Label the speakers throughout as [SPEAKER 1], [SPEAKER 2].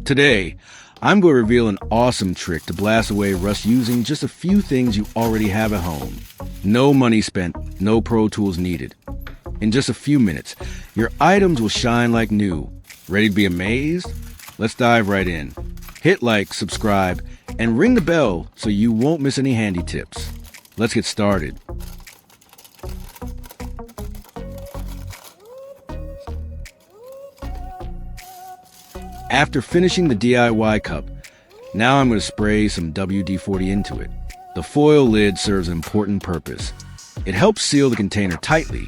[SPEAKER 1] Today, I'm going to reveal an awesome trick to blast away rust using just a few things you already have at home. No money spent, no pro tools needed. In just a few minutes, your items will shine like new. Ready to be amazed? Let's dive right in. Hit like, subscribe, and ring the bell so you won't miss any handy tips. Let's get started. After finishing the DIY cup, now I'm going to spray some WD-40 into it. The foil lid serves an important purpose. It helps seal the container tightly,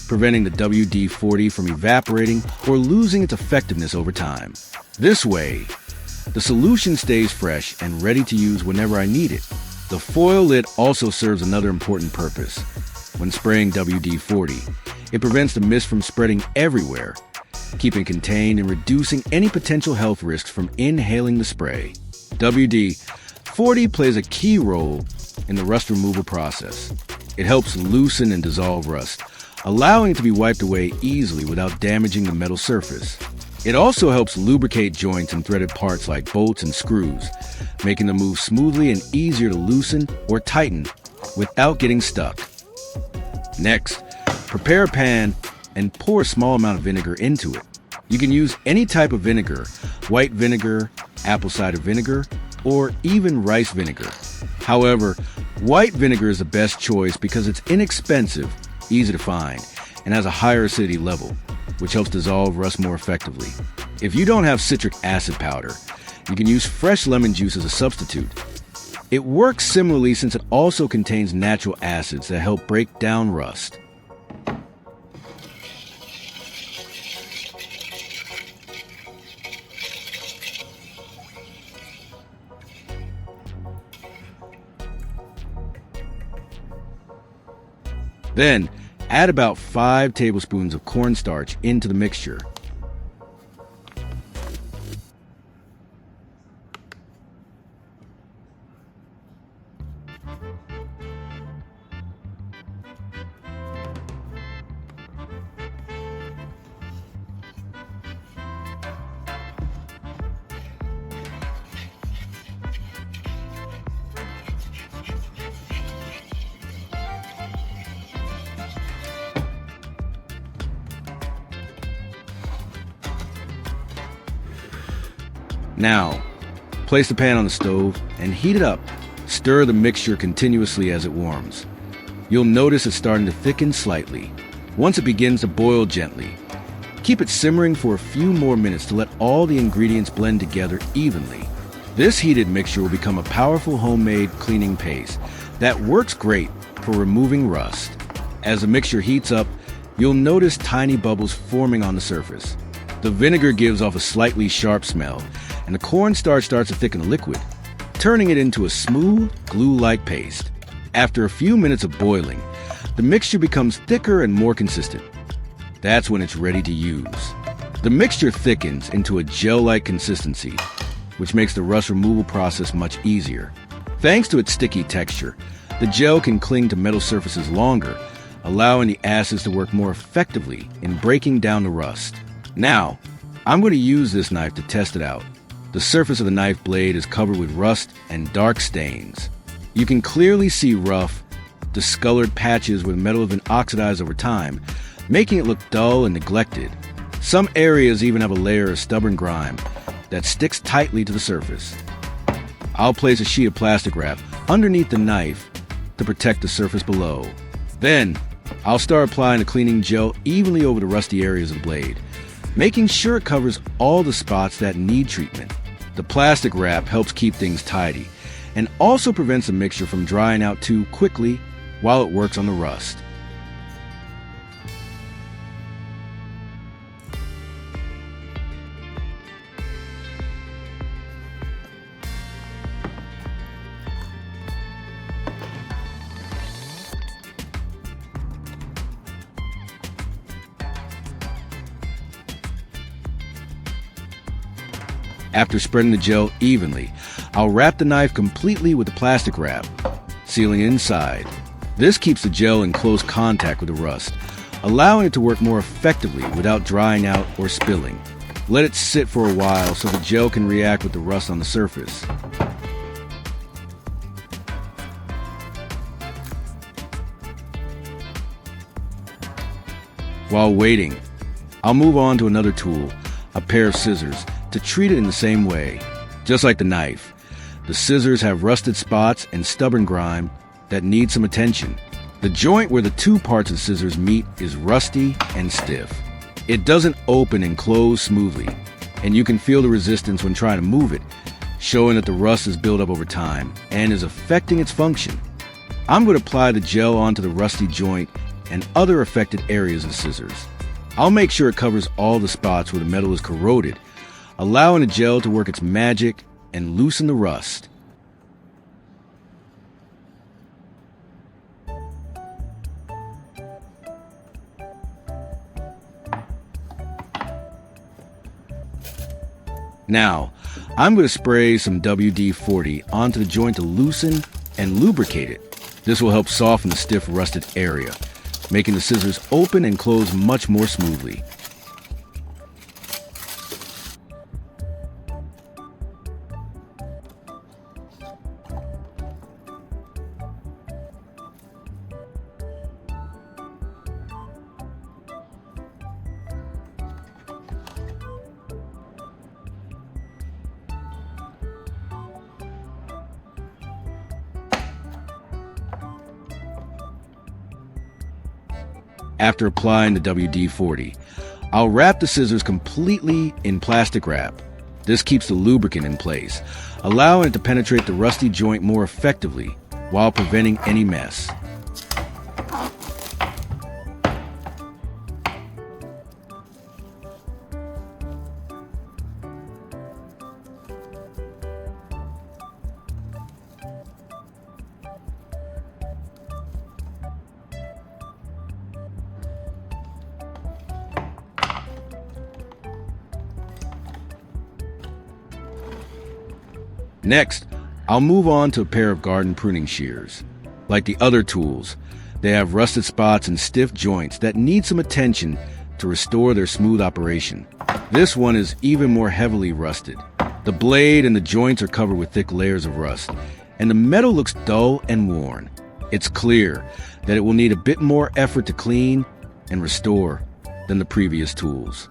[SPEAKER 1] preventing the WD-40 from evaporating or losing its effectiveness over time. This way, the solution stays fresh and ready to use whenever I need it. The foil lid also serves another important purpose. When spraying WD-40, it prevents the mist from spreading everywhere, keeping contained and reducing any potential health risks from inhaling the spray. WD-40 plays a key role in the rust removal process. It helps loosen and dissolve rust, allowing it to be wiped away easily without damaging the metal surface. It also helps lubricate joints and threaded parts like bolts and screws, making them move smoothly and easier to loosen or tighten without getting stuck. Next, prepare a pan and pour a small amount of vinegar into it. You can use any type of vinegar, white vinegar, apple cider vinegar, or even rice vinegar. However, white vinegar is the best choice because it's inexpensive, easy to find, and has a higher acidity level, which helps dissolve rust more effectively. If you don't have citric acid powder, you can use fresh lemon juice as a substitute. It works similarly since it also contains natural acids that help break down rust. Then, add about 5 tablespoons of cornstarch into the mixture. Now, place the pan on the stove and heat it up. Stir the mixture continuously as it warms. You'll notice it's starting to thicken slightly. Once it begins to boil gently, keep it simmering for a few more minutes to let all the ingredients blend together evenly. This heated mixture will become a powerful homemade cleaning paste that works great for removing rust. As the mixture heats up, you'll notice tiny bubbles forming on the surface. The vinegar gives off a slightly sharp smell, and the cornstarch starts to thicken the liquid, turning it into a smooth, glue-like paste. After a few minutes of boiling, the mixture becomes thicker and more consistent. That's when it's ready to use. The mixture thickens into a gel-like consistency, which makes the rust removal process much easier. Thanks to its sticky texture, the gel can cling to metal surfaces longer, allowing the acids to work more effectively in breaking down the rust. Now, I'm going to use this knife to test it out. The surface of the knife blade is covered with rust and dark stains. You can clearly see rough, discolored patches where the metal has been oxidized over time, making it look dull and neglected. Some areas even have a layer of stubborn grime that sticks tightly to the surface. I'll place a sheet of plastic wrap underneath the knife to protect the surface below. Then, I'll start applying the cleaning gel evenly over the rusty areas of the blade, making sure it covers all the spots that need treatment. The plastic wrap helps keep things tidy and also prevents the mixture from drying out too quickly while it works on the rust. After spreading the gel evenly, I'll wrap the knife completely with the plastic wrap, sealing inside. This keeps the gel in close contact with the rust, allowing it to work more effectively without drying out or spilling. Let it sit for a while so the gel can react with the rust on the surface. While waiting, I'll move on to another tool, a pair of scissors, to treat it in the same way. Just like the knife, the scissors have rusted spots and stubborn grime that need some attention. The joint where the two parts of the scissors meet is rusty and stiff. It doesn't open and close smoothly, and you can feel the resistance when trying to move it, showing that the rust has built up over time and is affecting its function. I'm going to apply the gel onto the rusty joint and other affected areas of the scissors. I'll make sure it covers all the spots where the metal is corroded, allowing the gel to work its magic and loosen the rust. Now, I'm going to spray some WD-40 onto the joint to loosen and lubricate it. This will help soften the stiff rusted area, making the scissors open and close much more smoothly. After applying the WD-40, I'll wrap the scissors completely in plastic wrap. This keeps the lubricant in place, allowing it to penetrate the rusty joint more effectively while preventing any mess. Next, I'll move on to a pair of garden pruning shears. Like the other tools, they have rusted spots and stiff joints that need some attention to restore their smooth operation. This one is even more heavily rusted. The blade and the joints are covered with thick layers of rust, and the metal looks dull and worn. It's clear that it will need a bit more effort to clean and restore than the previous tools.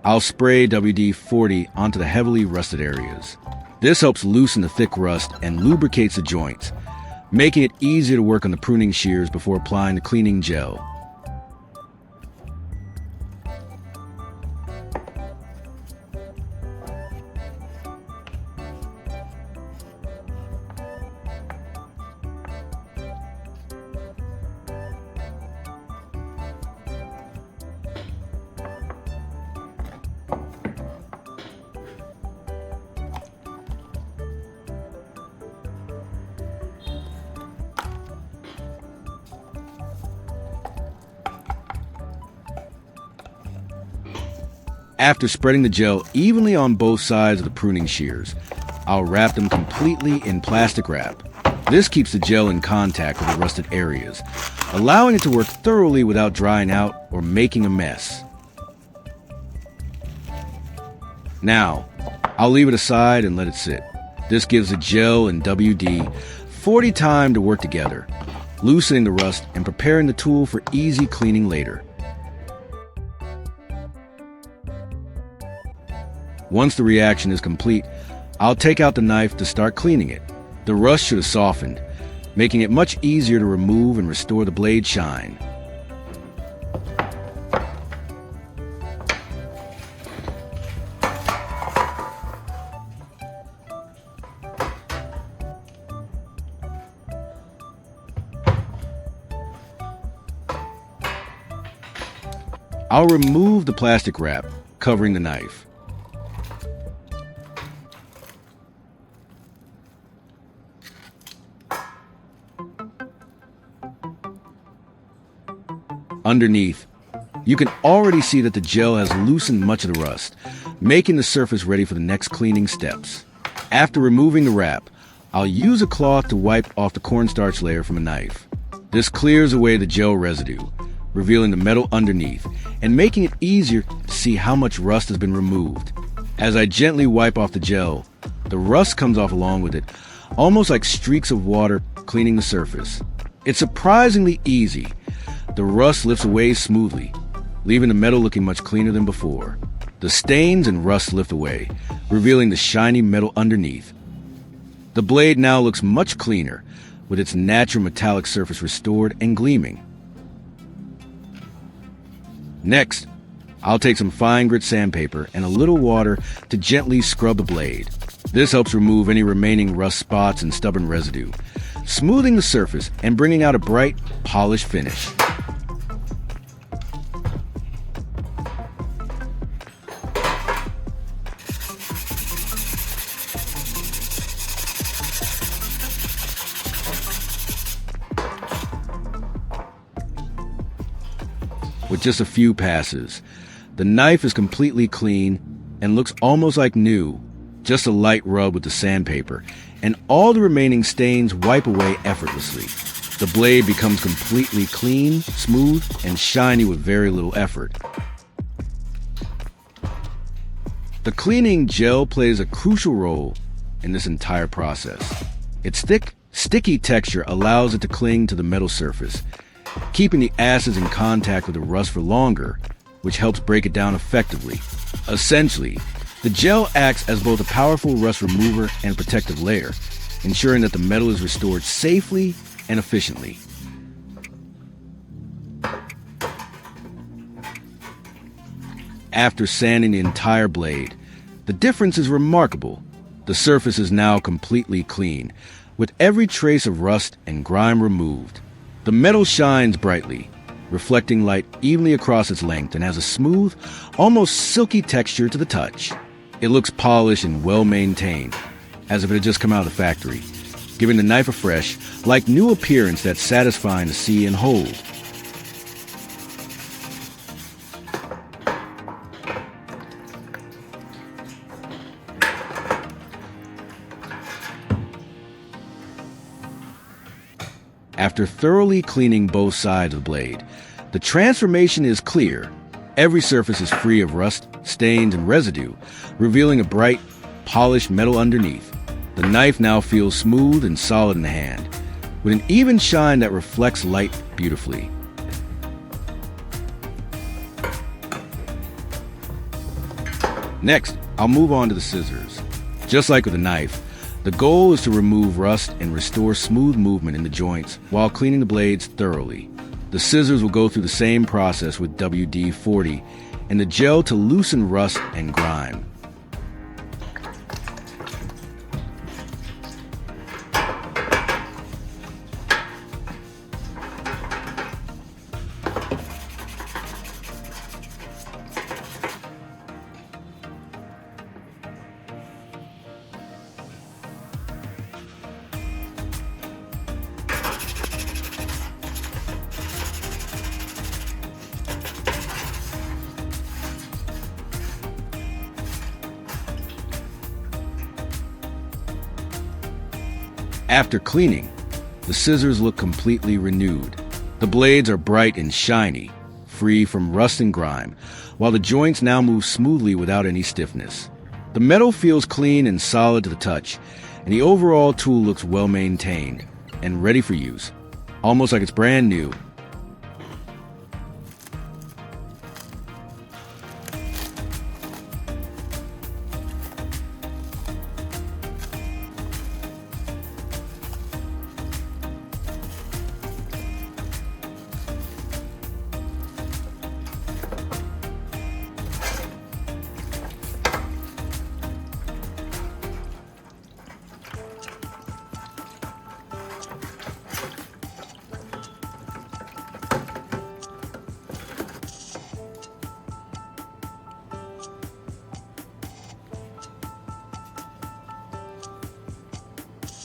[SPEAKER 1] I'll spray WD-40 onto the heavily rusted areas. This helps loosen the thick rust and lubricates the joints, making it easier to work on the pruning shears before applying the cleaning gel. After spreading the gel evenly on both sides of the pruning shears, I'll wrap them completely in plastic wrap. This keeps the gel in contact with the rusted areas, allowing it to work thoroughly without drying out or making a mess. Now, I'll leave it aside and let it sit. This gives the gel and WD-40 time to work together, loosening the rust and preparing the tool for easy cleaning later. Once the reaction is complete, I'll take out the knife to start cleaning it. The rust should have softened, making it much easier to remove and restore the blade shine. I'll remove the plastic wrap covering the knife. Underneath, you can already see that the gel has loosened much of the rust, making the surface ready for the next cleaning steps. After removing the wrap, I'll use a cloth to wipe off the cornstarch layer from a knife. This clears away the gel residue, revealing the metal underneath and making it easier to see how much rust has been removed. As I gently wipe off the gel, the rust comes off along with it, almost like streaks of water cleaning the surface. It's surprisingly easy. The rust lifts away smoothly, leaving the metal looking much cleaner than before. The stains and rust lift away, revealing the shiny metal underneath. The blade now looks much cleaner, with its natural metallic surface restored and gleaming. Next, I'll take some fine grit sandpaper and a little water to gently scrub the blade. This helps remove any remaining rust spots and stubborn residue, smoothing the surface and bringing out a bright, polished finish. With just a few passes, the knife is completely clean and looks almost like new. Just a light rub with the sandpaper, and all the remaining stains wipe away effortlessly. The blade becomes completely clean, smooth, and shiny with very little effort. The cleaning gel plays a crucial role in this entire process. Its thick, sticky texture allows it to cling to the metal surface, keeping the acids in contact with the rust for longer, which helps break it down effectively. Essentially, the gel acts as both a powerful rust remover and protective layer, ensuring that the metal is restored safely and efficiently. After sanding the entire blade, the difference is remarkable. The surface is now completely clean, with every trace of rust and grime removed. The metal shines brightly, reflecting light evenly across its length and has a smooth, almost silky texture to the touch. It looks polished and well-maintained, as if it had just come out of the factory, giving the knife a fresh, like new appearance that's satisfying to see and hold. After thoroughly cleaning both sides of the blade, the transformation is clear. Every surface is free of rust, stains, and residue, revealing a bright, polished metal underneath. The knife now feels smooth and solid in the hand, with an even shine that reflects light beautifully. Next, I'll move on to the scissors. Just like with the knife, the goal is to remove rust and restore smooth movement in the joints while cleaning the blades thoroughly. The scissors will go through the same process with WD-40 and the gel to loosen rust and grime. After cleaning, the scissors look completely renewed. The blades are bright and shiny, free from rust and grime, while the joints now move smoothly without any stiffness. The metal feels clean and solid to the touch, and the overall tool looks well maintained and ready for use, almost like it's brand new.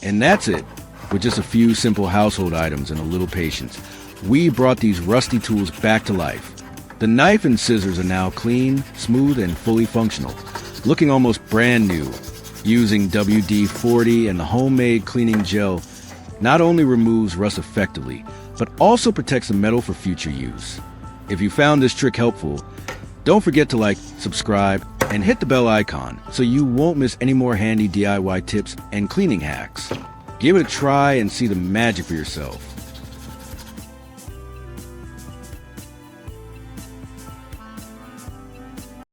[SPEAKER 1] And that's it. With just a few simple household items and a little patience, we brought these rusty tools back to life. The knife and scissors are now clean, smooth, and fully functional, looking almost brand new. Using WD-40 and the homemade cleaning gel not only removes rust effectively, but also protects the metal for future use. If you found this trick helpful, don't forget to like, subscribe, and hit the bell icon so you won't miss any more handy DIY tips and cleaning hacks. Give it a try and see the magic for yourself.